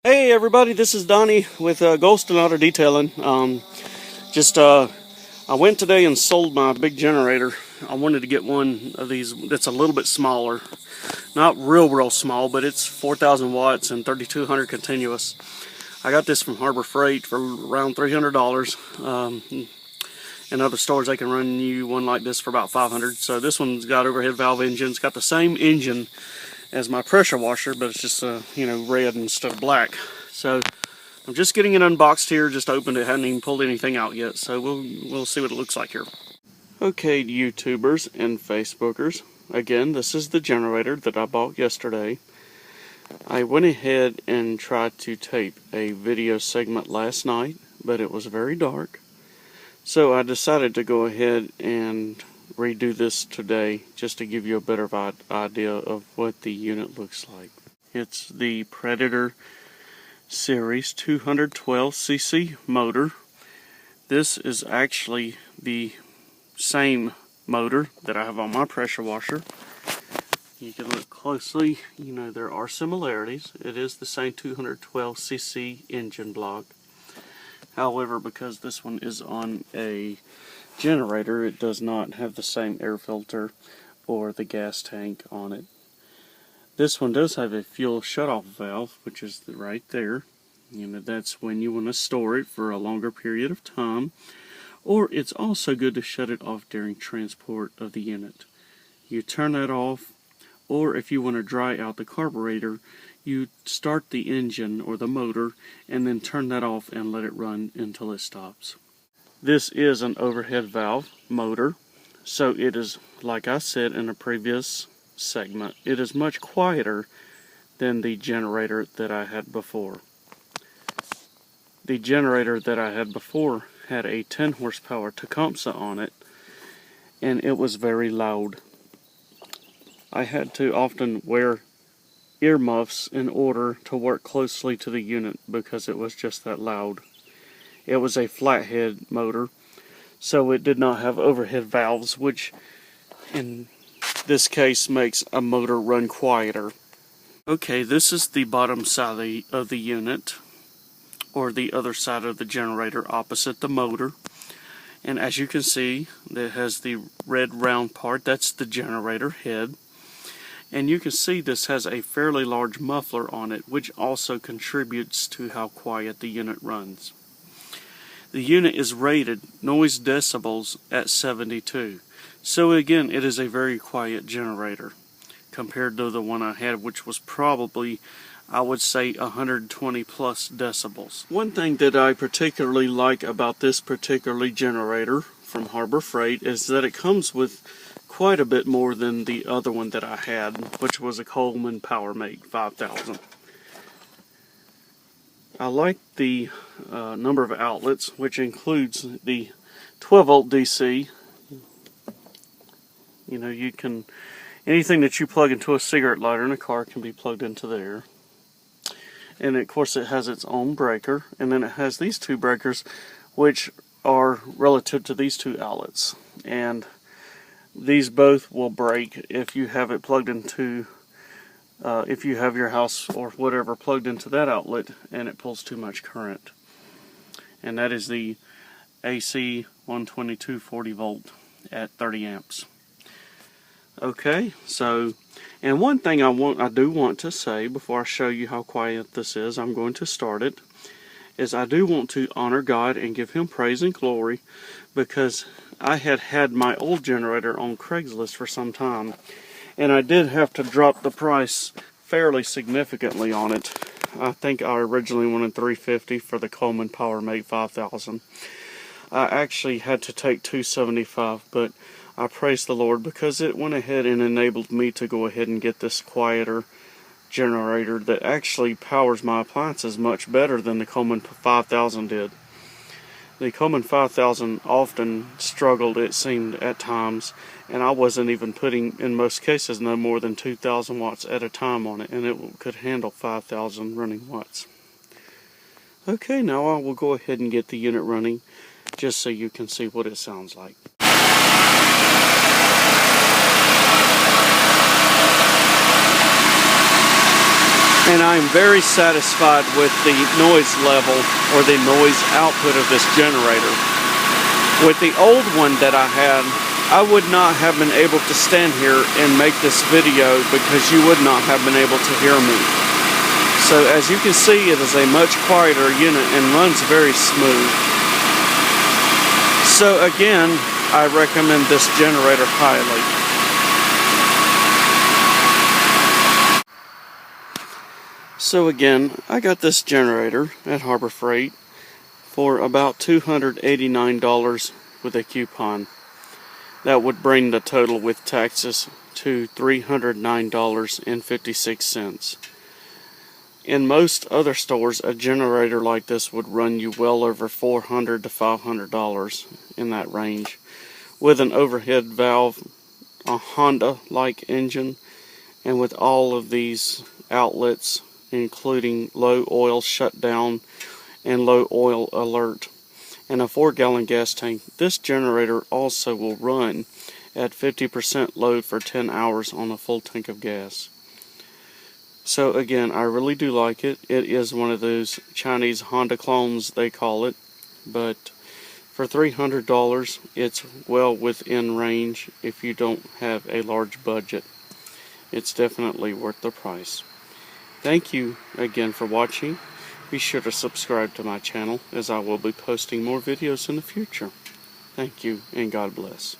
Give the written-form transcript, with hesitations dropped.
Hey everybody, this is Donnie with Ghost and Auto Detailing. I went today and sold my big generator. I wanted to get one of these that's a little bit smaller. Not real small, but it's 4,000 watts and 3,200 continuous. I got this from Harbor Freight for around $300. In other stores they can run you one like this for about $500. So this one's got overhead valve engine. It's got the same engine as my pressure washer, but it's just red instead of black. So I'm just getting it unboxed here, just opened it, hadn't even pulled anything out yet, so we'll see what it looks like here. Okay, YouTubers and Facebookers, again, this is the generator that I bought yesterday. I went ahead and tried to tape a video segment last night, but it was very dark, so I decided to go ahead and redo this today just to give you a better idea of what the unit looks like. It's the Predator Series 212cc motor. This is actually the same motor that I have on my pressure washer. You can look closely, there are similarities. It is the same 212cc engine block. However, because this one is on a generator, it does not have the same air filter or the gas tank on it. This one does have a fuel shutoff valve, which is right there. That's when you want to store it for a longer period of time, or it's also good to shut it off during transport of the unit. You turn that off, or if you want to dry out the carburetor, you start the engine or the motor and then turn that off and let it run until it stops. This is an overhead valve motor, so it is, like I said in a previous segment, it is much quieter than the generator that I had before. The generator that I had before had a 10 horsepower Tecumseh on it, and it was very loud. I had to often wear earmuffs in order to work closely to the unit because it was just that loud. It was a flathead motor, so it did not have overhead valves, which in this case makes a motor run quieter. Okay, this is the bottom side of the unit, or the other side of the generator opposite the motor. And as you can see, it has the red round part, that's the generator head. And you can see this has a fairly large muffler on it, which also contributes to how quiet the unit runs. The unit is rated noise decibels at 72. So again, it is a very quiet generator compared to the one I had, which was probably, I would say, 120 plus decibels. One thing that I particularly like about this particular generator from Harbor Freight is that it comes with quite a bit more than the other one that I had, which was a Coleman Powermate 5000. I like the number of outlets, which includes the 12 volt DC. You can, anything that you plug into a cigarette lighter in a car can be plugged into there. And of course it has its own breaker, and then it has these two breakers which are relative to these two outlets. And these both will break if you have it plugged into if you have your house or whatever plugged into that outlet and it pulls too much current. And that is the AC 122 40 volt at 30 amps. Okay, so, and one thing I do want to say before I show you how quiet this is, I'm going to start it, is I do want to honor God and give Him praise and glory, because I had my old generator on Craigslist for some time, and I did have to drop the price fairly significantly on it. I think I originally wanted $350 for the Coleman Powermate 5000. I actually had to take $275, but I praise the Lord because it went ahead and enabled me to go ahead and get this quieter generator that actually powers my appliances much better than the Coleman 5000 did. The Coleman 5000 often struggled, it seemed, at times, and I wasn't even putting, in most cases, no more than 2,000 watts at a time on it, and it could handle 5,000 running watts. Okay, now I will go ahead and get the unit running, just so you can see what it sounds like. and I'm very satisfied with the noise level or the noise output of this generator. With the old one that I had, I would not have been able to stand here and make this video because you would not have been able to hear me. So as you can see, it is a much quieter unit and runs very smooth. So again, I recommend this generator highly. So again, I got this generator at Harbor Freight for about $289 with a coupon. That would bring the total with taxes to $309.56. In most other stores, a generator like this would run you well over $400 to $500 in that range, with an overhead valve, a Honda-like engine, and with all of these outlets, including low oil shutdown and low oil alert, and a 4-gallon gas tank. This generator also will run at 50% load for 10 hours on a full tank of gas. So again, I really do like it. It is one of those Chinese Honda clones, they call it, but for $300 it's well within range if you don't have a large budget. It's definitely worth the price. Thank you again for watching. Be sure to subscribe to my channel, as I will be posting more videos in the future. Thank you, and God bless.